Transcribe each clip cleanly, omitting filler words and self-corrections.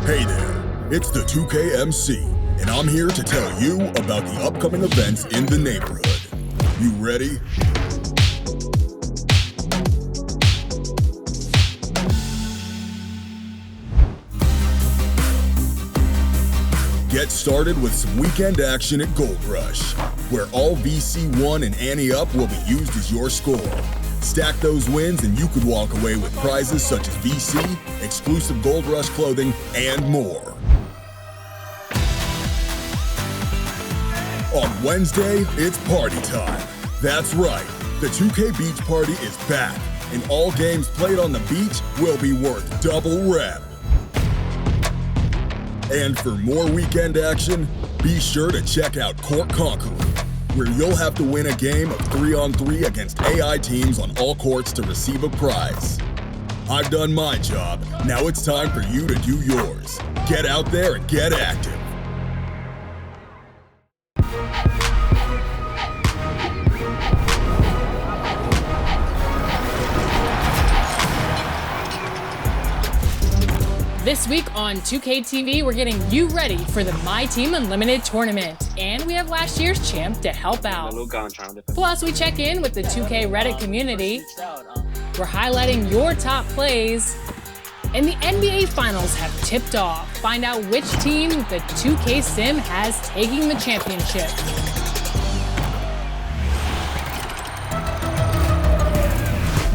Hey there, it's the 2KMC, and I'm here to tell you about the upcoming events in the neighborhood. You ready? Get started with some weekend action at Gold Rush, where all VC1 and Ante Up will be used as your score. Stack those wins and you could walk away with prizes such as VC, exclusive Gold Rush clothing, and more. On Wednesday, it's party time. That's right, the 2K Beach Party is back, and all games played on the beach will be worth double rep. And for more weekend action, be sure to check out Court Conqueror, where you'll have to win a game of 3-on-3 against AI teams on all courts to receive a prize. I've done my job, now it's time for you to do yours. Get out there and get active. This week on 2K TV, we're getting you ready for the MyTEAM Unlimited tournament. And we have last year's champ to help out. Plus, we check in with the 2K Reddit community. We're highlighting your top plays. And the NBA Finals have tipped off. Find out which team the 2K Sim has taking the championship.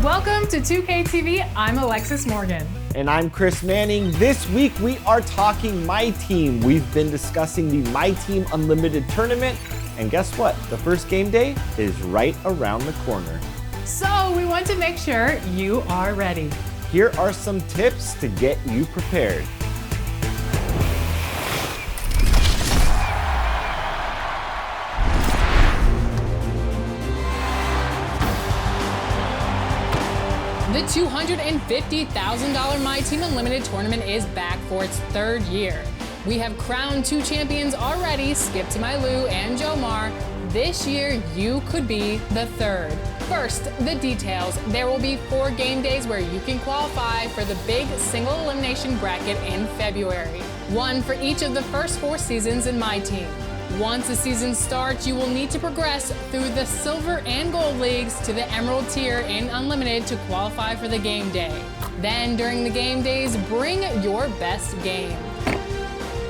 Welcome to 2K TV. I'm Alexis Morgan. And I'm Chris Manning. This week we are talking MyTEAM. We've been discussing the MyTEAM Unlimited tournament. And guess what? The first game day is right around the corner. So we want to make sure you are ready. Here are some tips to get you prepared. The $250,000 MyTEAM Unlimited tournament is back for its third year. We have crowned two champions already, Skip to My Lou and Jomar. This year, you could be the third. First, the details. There will be 4 game days where you can qualify for the big single elimination bracket in February. 1 for each of the first 4 seasons in MyTEAM. Once the season starts, you will need to progress through the Silver and Gold Leagues to the Emerald tier in Unlimited to qualify for the game day. Then, during the game days, bring your best game.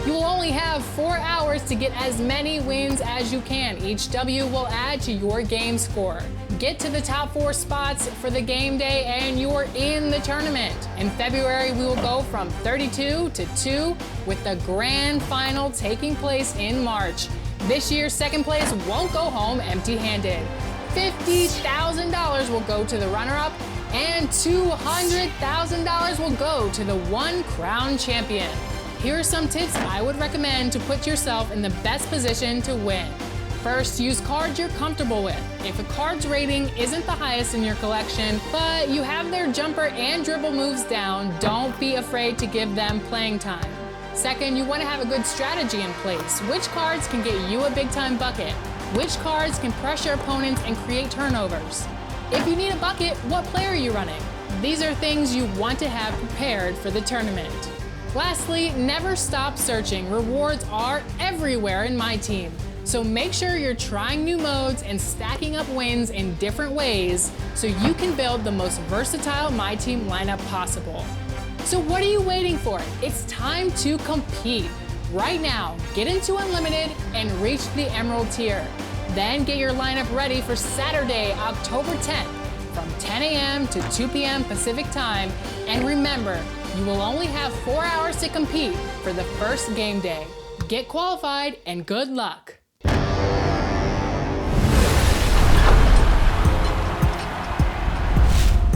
You will only have 4 hours to get as many wins as you can. Each W will add to your game score. Get to the top 4 spots for the game day and you're in the tournament. In February, we will go from 32 to 2 with the grand final taking place in March. This year, second place won't go home empty-handed. $50,000 will go to the runner-up and $200,000 will go to the one crowned champion. Here are some tips I would recommend to put yourself in the best position to win. First, use cards you're comfortable with. If a card's rating isn't the highest in your collection, but you have their jumper and dribble moves down, don't be afraid to give them playing time. Second, you want to have a good strategy in place. Which cards can get you a big-time bucket? Which cards can pressure opponents and create turnovers? If you need a bucket, what player are you running? These are things you want to have prepared for the tournament. Lastly, never stop searching. Rewards are everywhere in MyTEAM. So make sure you're trying new modes and stacking up wins in different ways so you can build the most versatile MyTEAM lineup possible. So what are you waiting for? It's time to compete. Right now, get into Unlimited and reach the Emerald tier. Then get your lineup ready for Saturday, October 10th from 10 a.m. to 2 p.m. Pacific time. And remember, you will only have 4 hours to compete for the first game day. Get qualified and good luck.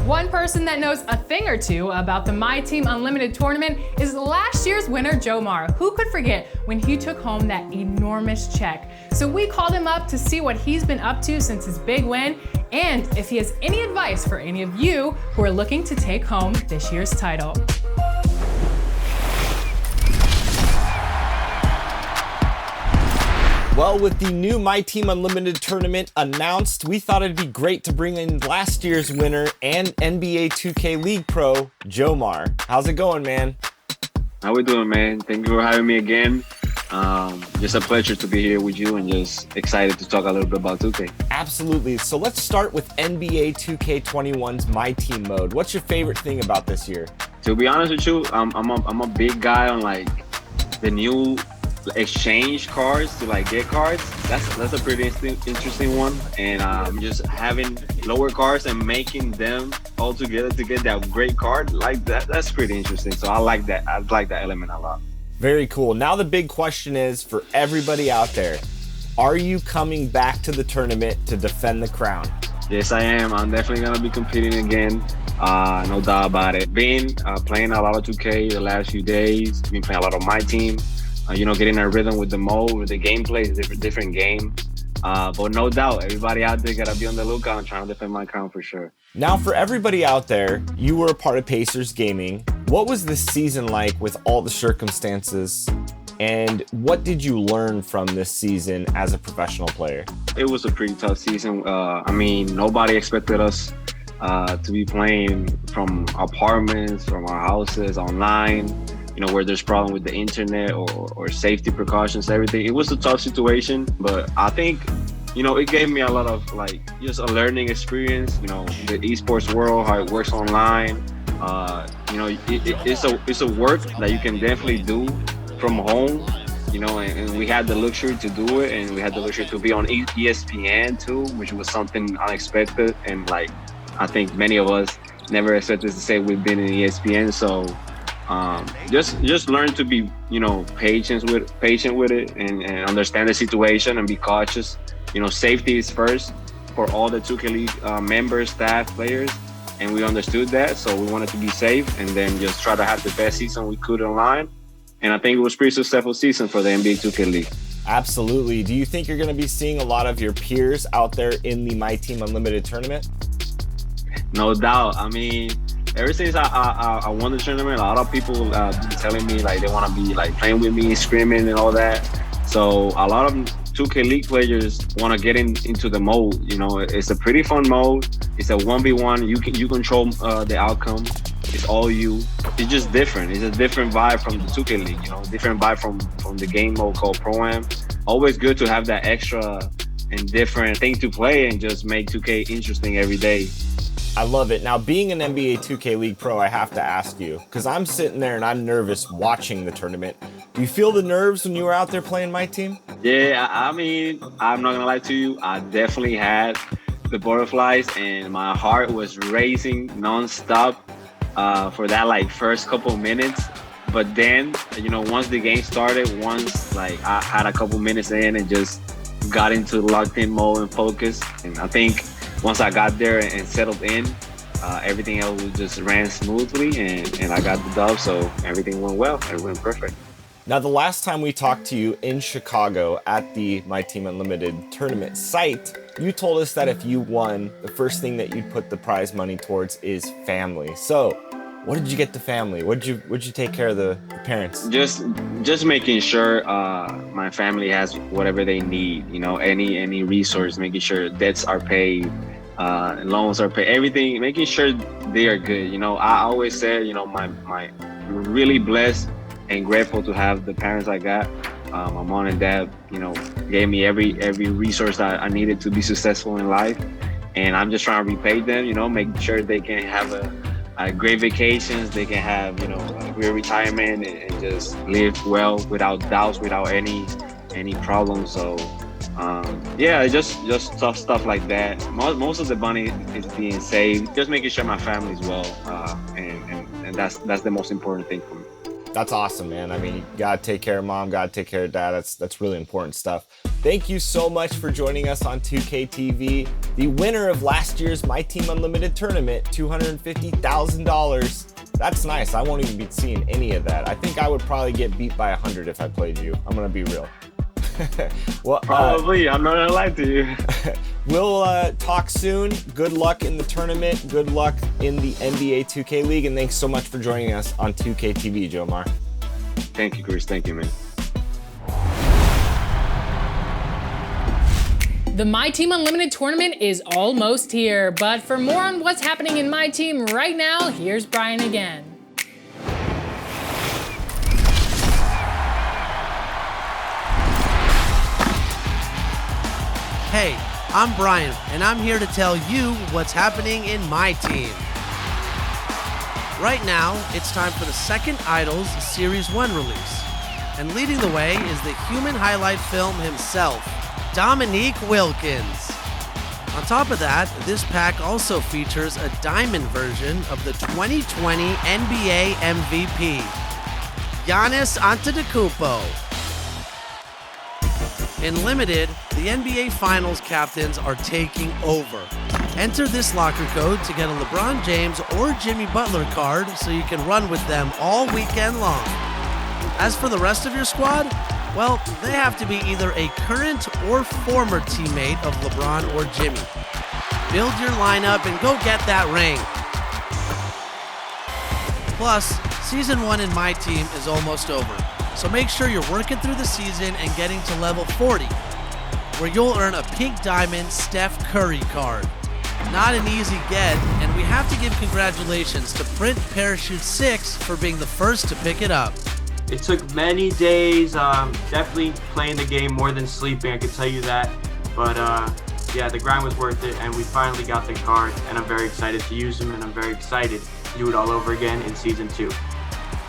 One person that knows a thing or two about the MyTEAM Unlimited tournament is last year's winner, Jomar. Who could forget when he took home that enormous check? So we called him up to see what he's been up to since his big win and if he has any advice for any of you who are looking to take home this year's title. Well, with the new MyTEAM Unlimited tournament announced, we thought it'd be great to bring in last year's winner and NBA 2K League Pro, Jomar. How's it going, man? How we doing, man? Thank you for having me again. Just a pleasure to be here with you and just excited to talk a little bit about 2K. Absolutely. So let's start with NBA 2K21's MyTEAM mode. What's your favorite thing about this year? To be honest with you, I'm a big guy on like the new exchange cards to like get cards. That's a pretty interesting one. And just having lower cards and making them all together to get that great card, like that's pretty interesting. So I like that. I like that element a lot. Very cool. Now the big question is for everybody out there, are you coming back to the tournament to defend the crown? Yes, I am. I'm definitely going to be competing again. No doubt about it. Been playing a lot of 2K the last few days. Been playing a lot of MyTEAM. Getting a rhythm with the mode, with the gameplay. It's a different game. But no doubt, everybody out there got to be on the lookout and trying to defend my crown for sure. Now, for everybody out there, you were a part of Pacers Gaming. What was this season like with all the circumstances? And what did you learn from this season as a professional player? It was a pretty tough season. Nobody expected us to be playing from apartments, from our houses, online, where there's problem with the internet or safety precautions, everything. It was a tough situation, but I think, it gave me a lot of just a learning experience, the esports world, how it works online. It's a work that you can definitely do from home, and we had the luxury to do it, and we had the luxury to be on ESPN too, which was something unexpected, and I think many of us never expected to say we've been in ESPN. So just learn to be patient with it and understand the situation and be cautious. Safety is first for all the 2K League members, staff, players, and we understood that, so we wanted to be safe and then just try to have the best season we could online. And I think it was a pretty successful season for the NBA 2K League. Absolutely. Do you think you're going to be seeing a lot of your peers out there in the MyTEAM Unlimited tournament? No doubt. I mean, ever since I won the tournament, a lot of people been telling me they want to be playing with me, screaming and all that. So a lot of 2K League players want to get into the mode. It's a pretty fun mode. It's a 1v1. You control the outcome. It's all you. It's just different. It's a different vibe from the 2K League, different vibe from the game mode called Pro-Am. Always good to have that extra and different thing to play and just make 2K interesting every day. I love it. Now, being an NBA 2K League Pro, I have to ask you, because I'm sitting there and I'm nervous watching the tournament. Do you feel the nerves when you were out there playing MyTEAM? Yeah, I mean, I'm not going to lie to you. I definitely had the butterflies and my heart was racing nonstop for that first couple minutes. But then, once the game started, I had a couple minutes in and just got into locked in mode and focus. And I think once I got there and settled in, everything else just ran smoothly and I got the dub, so everything went well. It went perfect. Now, the last time we talked to you in Chicago at the MyTEAM Unlimited tournament site, you told us that if you won, the first thing that you'd put the prize money towards is family. So, what did you get the family? What'd you take care of the parents? Just making sure my family has whatever they need. Any resource, making sure debts are paid, loans are paid, everything, making sure they are good. I always said, my really blessed and grateful to have the parents I got. My mom and dad, gave me every resource that I needed to be successful in life, and I'm just trying to repay them. Make sure they can have a great vacations, they can have a great retirement and just live well without doubts, without any problems. So just tough stuff like that. Most of the money is being saved, just making sure my family's well, and that's the most important thing for me. That's awesome, man. I mean, you gotta take care of mom, gotta take care of dad. That's really important stuff. Thank you so much for joining us on 2K TV. The winner of last year's MyTEAM Unlimited tournament, $250,000. That's nice. I won't even be seeing any of that. I think I would probably get beat by 100 if I played you. I'm gonna be real. Well, probably. I'm not gonna lie to you. We'll talk soon. Good luck in the tournament. Good luck in the NBA 2K League. And thanks so much for joining us on 2K TV, Jomar. Thank you, Chris. Thank you, man. The MyTEAM Unlimited tournament is almost here, but for more on what's happening in MyTEAM right now, here's Brian again. Hey, I'm Brian, and I'm here to tell you what's happening in my team. Right now, it's time for the second Idols Series 1 release. And leading the way is the human highlight film himself, Dominique Wilkins. On top of that, this pack also features a diamond version of the 2020 NBA MVP, Giannis Antetokounmpo. In Limited, the NBA Finals captains are taking over. Enter this locker code to get a LeBron James or Jimmy Butler card so you can run with them all weekend long. As for the rest of your squad, well, they have to be either a current or former teammate of LeBron or Jimmy. Build your lineup and go get that ring. Plus, Season 1 in my team is almost over, so make sure you're working through the season and getting to level 40, where you'll earn a pink diamond Steph Curry card. Not an easy get, and we have to give congratulations to Print Parachute 6 for being the first to pick it up. It took many days, definitely playing the game more than sleeping, I can tell you that. But yeah, the grind was worth it, and we finally got the card, and I'm very excited to use them, and I'm very excited to do it all over again in Season 2.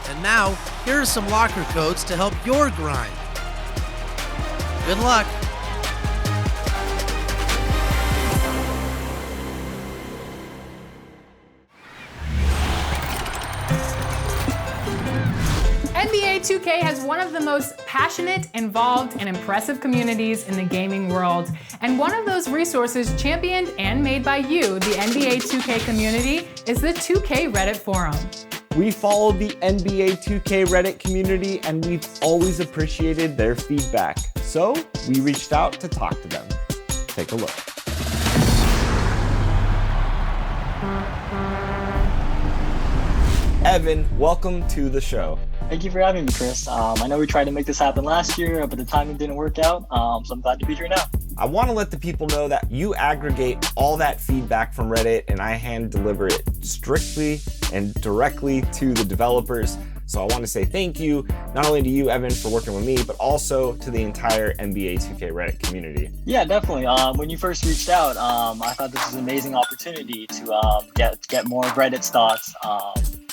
And now, here are some locker codes to help your grind. Good luck. NBA 2K has one of the most passionate, involved, and impressive communities in the gaming world. And one of those resources championed and made by you, the NBA 2K community, is the 2K Reddit forum. We follow the NBA 2K Reddit community, and we've always appreciated their feedback. So we reached out to talk to them. Take a look. Evan, welcome to the show. Thank you for having me, Chris. I know we tried to make this happen last year, but the timing didn't work out, so I'm glad to be here now. I want to let the people know that you aggregate all that feedback from Reddit, and I hand deliver it strictly and directly to the developers. So I want to say thank you, not only to you, Evan, for working with me, but also to the entire NBA 2K Reddit community. Yeah, definitely. When you first reached out, I thought this was an amazing opportunity to get more Reddit thoughts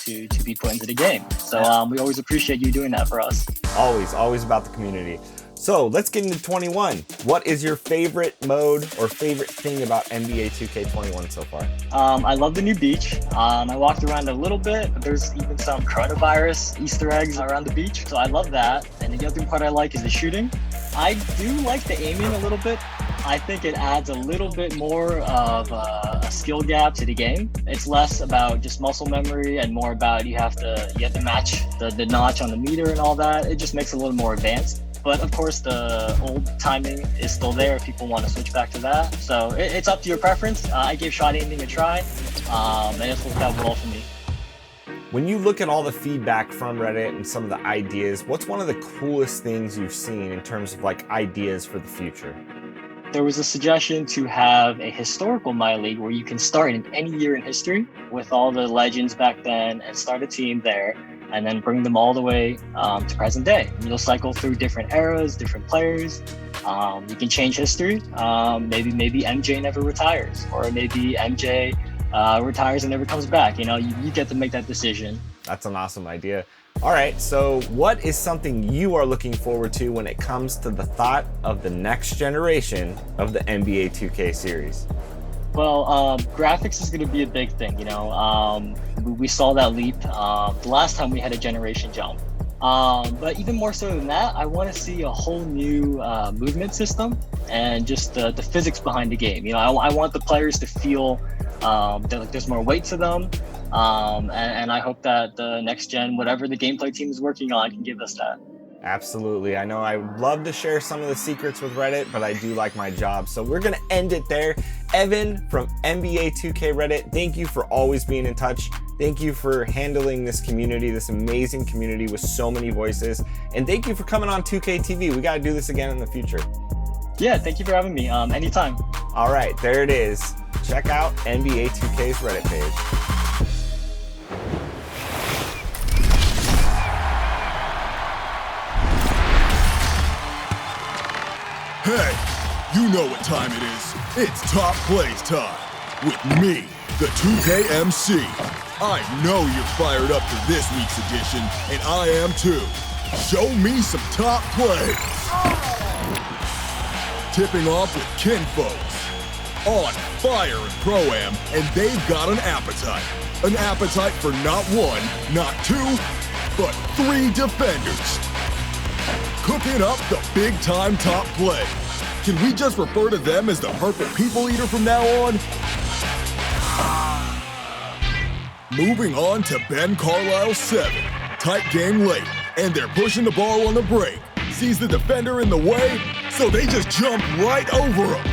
to be put into the game. So we always appreciate you doing that for us. Always about the community. So let's get into 21. What is your favorite mode or favorite thing about NBA 2K21 so far? I love the new beach. I walked around a little bit. There's even some coronavirus Easter eggs around the beach, so I love that. And the other part I like is the shooting. I do like the aiming a little bit. I think it adds a little bit more of a skill gap to the game. It's less about just muscle memory and more about you have to match the notch on the meter and all that. It just makes it a little more advanced. But of course, the old timing is still there if people want to switch back to that. So it's up to your preference. I gave shot aiming a try, and it's worked out well for me. When you look at all the feedback from Reddit and some of the ideas, what's one of the coolest things you've seen in terms of like ideas for the future? There was a suggestion to have a historical My League where you can start in any year in history with all the legends back then and start a team there and then bring them all the way to present day. You'll cycle through different eras, different players. You can change history. Maybe MJ never retires, or maybe MJ retires and never comes back. You know, you get to make that decision. That's an awesome idea. All right, so what is something you are looking forward to when it comes to the thought of the next generation of the NBA 2K series? Well, graphics is going to be a big thing. You know, we saw that leap the last time we had a generation jump. But even more so than that, I want to see a whole new movement system and just the physics behind the game. You know, I want the players to feel that there's more weight to them. And I hope that the next gen, whatever the gameplay team is working on, can give us that. Absolutely. I know I would love to share some of the secrets with Reddit, but I do like my job. So we're going to end it there. Evan from NBA 2K Reddit, thank you for always being in touch. Thank you for handling this community, this amazing community with so many voices. And thank you for coming on 2K TV. We got to do this again in the future. Yeah, thank you for having me. Anytime. All right, there it is. Check out NBA 2K's Reddit page. Hey, You know what time it is. It's Top Plays time. With me, the 2K MC. I know you're fired up for this week's edition, and I am too. Show me some top plays. Tipping off with kinfolks. On fire in Pro-Am, and they've got an appetite. An appetite for not one, not two, but 3 defenders. Cooking up the big-time top play. Can we just refer to them as the Purple People Eater from now on? Moving on to Ben Carlisle's 7. Tight game late, and they're pushing the ball on the break. Sees the defender in the way, so they just jump right over him.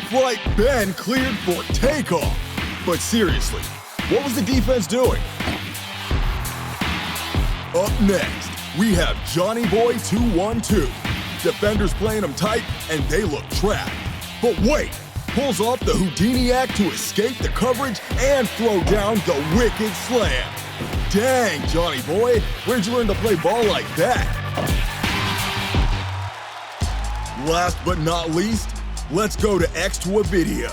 Flight Ben cleared for takeoff. But seriously, what was the defense doing? Up next, we have Johnny Boy 212. Defenders playing him tight, and they look trapped. But wait, pulls off the Houdini act to escape the coverage and throw down the wicked slam. Dang, Johnny Boy, where'd you learn to play ball like that? Last but not least, let's go to X to a video.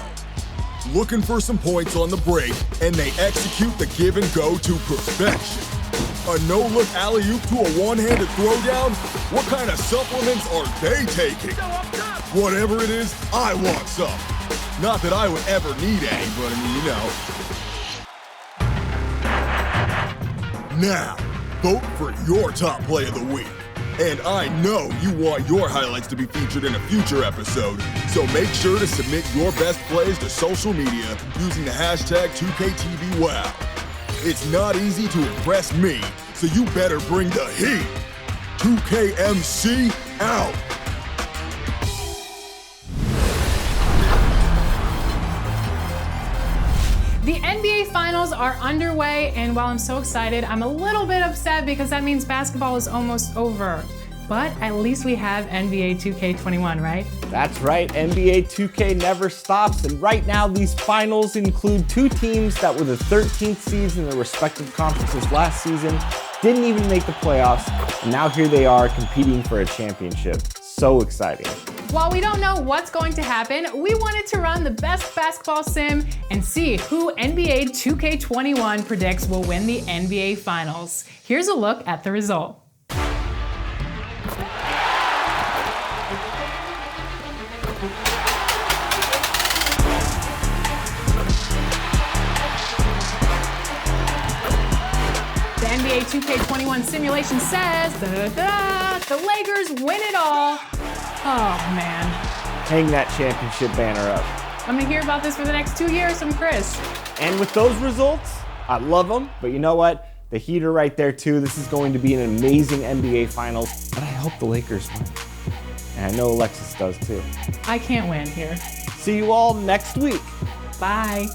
Looking for some points on the break, and they execute the give and go to perfection. A no-look alley-oop to a one-handed throwdown? What kind of supplements are they taking? Whatever it is, I want some. Not that I would ever need any, but I mean, you know. Now, vote for your top play of the week. And I know you want your highlights to be featured in a future episode, so make sure to submit your best plays to social media using the hashtag 2KTVWow. It's not easy to impress me, so you better bring the heat. 2KMC out. The NBA Finals are underway, and while I'm so excited, I'm a little bit upset because that means basketball is almost over. But at least we have NBA 2K21, right? That's right, NBA 2K never stops, and right now these finals include 2 teams that were the 13th seeds in their respective conferences last season, didn't even make the playoffs, and now here they are competing for a championship. So exciting. While we don't know what's going to happen, we wanted to run the best basketball sim and see who NBA 2K21 predicts will win the NBA Finals. Here's a look at the result. The NBA 2K21 simulation says the Lakers win it all. Oh man. Hang that championship banner up. I'm gonna hear about this for the next 2 years from Chris. And with those results, I love them, but you know what? The Heat are right there too. This is going to be an amazing NBA Finals, but I hope the Lakers win. And I know Alexis does too. I can't win here. See you all next week. Bye.